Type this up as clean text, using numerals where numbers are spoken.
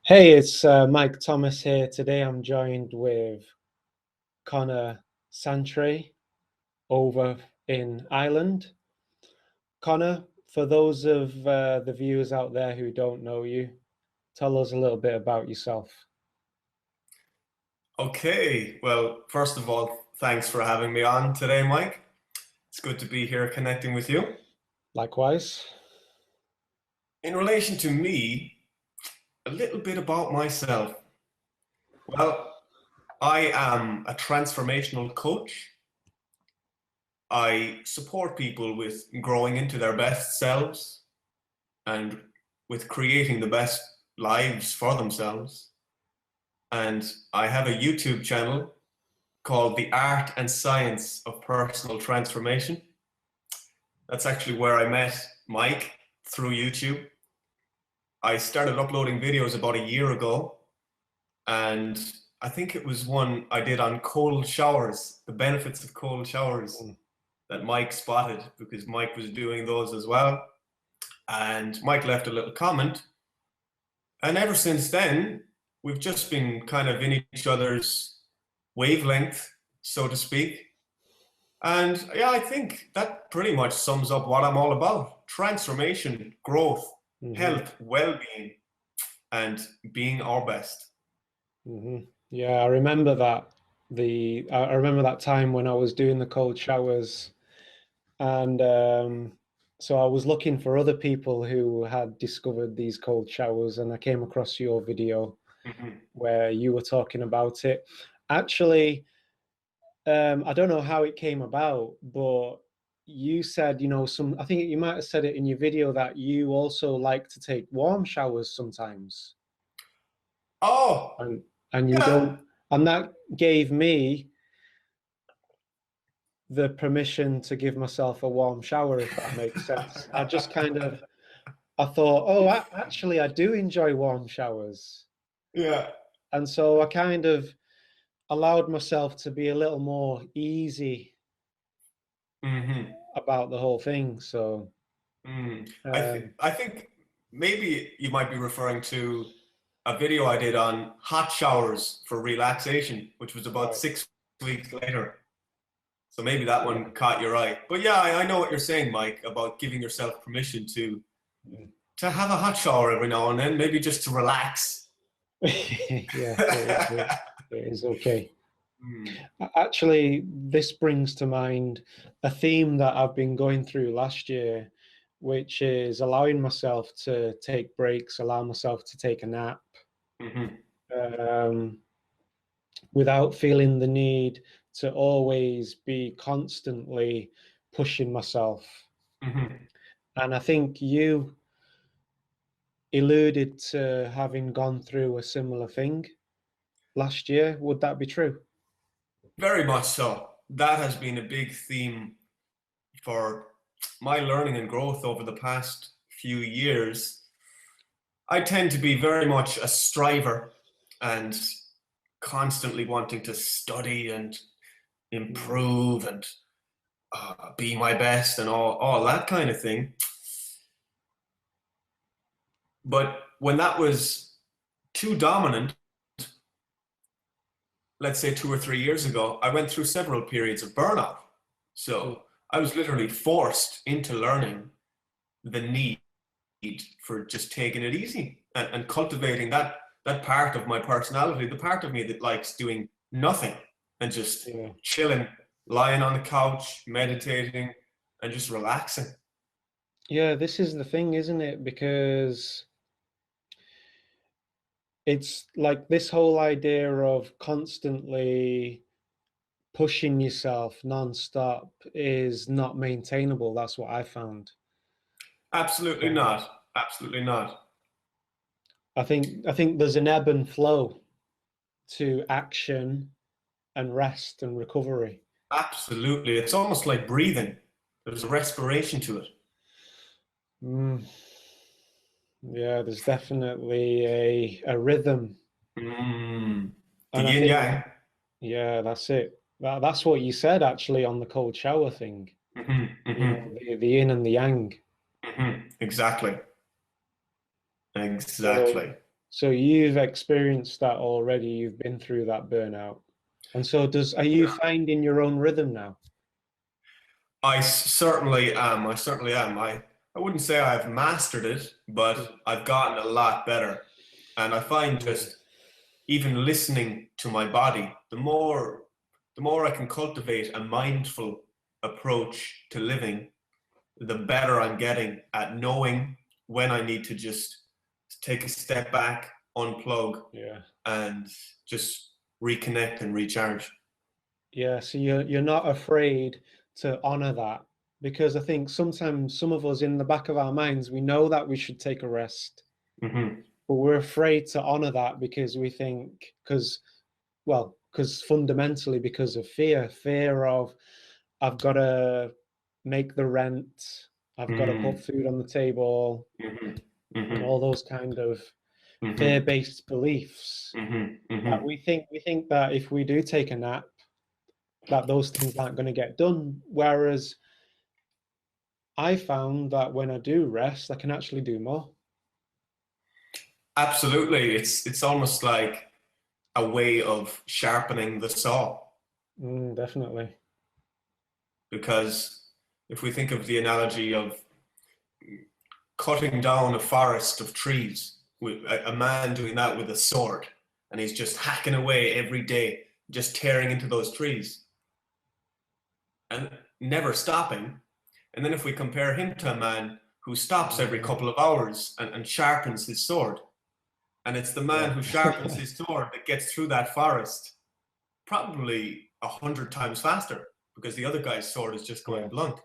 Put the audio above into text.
Hey, it's Mike Thomas here. Today I'm joined with Conor Santry over in Ireland. Conor, for those of the viewers out there who don't know you, tell us a little bit about yourself. Okay, well, first of all, thanks for having me on today, Mike. It's good to be here connecting with you. Likewise. In relation to me, a little bit about myself. Well, I am a transformational coach. I support people with growing into their best selves and with creating the best lives for themselves. And I have a YouTube channel called The Art and Science of Personal Transformation. That's actually where I met Mike through YouTube. I started uploading videos about a year ago, and I think it was one I did on cold showers, the benefits of cold showers Mm. that Mike spotted because Mike was doing those as well. And Mike left a little comment. And ever since then, we've just been kind of in each other's wavelength, so to speak. And yeah, I think that pretty much sums up what I'm all about: transformation, growth, hmm health, well being, and being our best. Yeah, I remember that. I remember that time when I was doing the cold showers, and so I was looking for other people who had discovered these cold showers, and I came across your video Mhm. where you were talking about it. Actually, I don't know how it came about, but you said, I think you might have said it in your video that you also like to take warm showers sometimes, Oh, and and you yeah. don't, and that gave me the permission to give myself a warm shower, if that makes sense. I thought, oh, actually, I do enjoy warm showers. Yeah. And so I kind of allowed myself to be a little more easy hmm about the whole thing. So, Mm. um, I think maybe you might be referring to a video I did on hot showers for relaxation, which was about right. 6 weeks later. So maybe that Yeah. one caught your eye. But yeah, I know what you're saying, Mike, about giving yourself permission to have a hot shower every now and then, maybe just to relax. Yeah, it is okay. Mm, Actually, this brings to mind a theme that I've been going through last year, which is allowing myself to take breaks, allow myself to take a nap, mhm, um, without feeling the need to always be constantly pushing myself. mhm. And I think you alluded to having gone through a similar thing last year. Would that be true? Very much so. That has been a big theme for my learning and growth over the past few years. I tend to be very much a striver and constantly wanting to study and Mm, improve and be my best and all that kind of thing. But when that was too dominant, let's say 2 or 3 years ago, I went through several periods of burnout. mm, So I was literally forced into learning the need for just taking it easy and cultivating that part of my personality, the part of me that likes doing nothing and just yeah. chilling, lying on the couch, meditating, and just relaxing. Yeah, this is the thing, isn't it? Because it's like this whole idea of constantly pushing yourself non-stop is not maintainable. That's what I found. Absolutely Um, not. Absolutely not. I think there's an ebb and flow to action and rest and recovery. Absolutely. It's almost like breathing. There's a respiration to it. Mm, yeah, there's definitely a rhythm, Mm. The and I yin think yang. yeah, that's it. That's what you said actually on the cold shower thing. hmm hmm The yin and the yang. Exactly. So Exactly. So you've experienced that already. You've been through that burnout. And so are you finding your own rhythm now? Certainly am. I certainly am. I wouldn't say I've mastered it, but I've gotten a lot better. And I find Mm, just even listening to my body, the more I can cultivate a mindful approach to living, the better I'm getting at knowing when I need to just take a step back, unplug, yeah. and just reconnect and recharge. Yeah, so you're not afraid to honor that, because I think sometimes some of us in the back of our minds, we know that we should take a rest, Hmm. but we're afraid to honor that because we think, because fundamentally because of fear of I've got to make the rent, I've got to put Mm. food on the table, Hmm. and Hmm. all those kind of Hmm. fear-based beliefs Hmm. that Hmm. we think that if we do take a nap, that those things aren't going to get done. Whereas I found that when I do rest, I can actually do more. Absolutely. It's almost like a way of sharpening the saw. Definitely. Because if we think of the analogy of cutting down a forest of trees, with a man doing that with a sword, and he's just hacking away every day, just tearing into those trees and never stopping. And then if we compare him to a man who stops every Mm, couple of hours and sharpens his sword, and it's the man yeah. who sharpens his sword that gets through that forest probably 100 times faster because the other guy's sword is just going Yeah. blunt.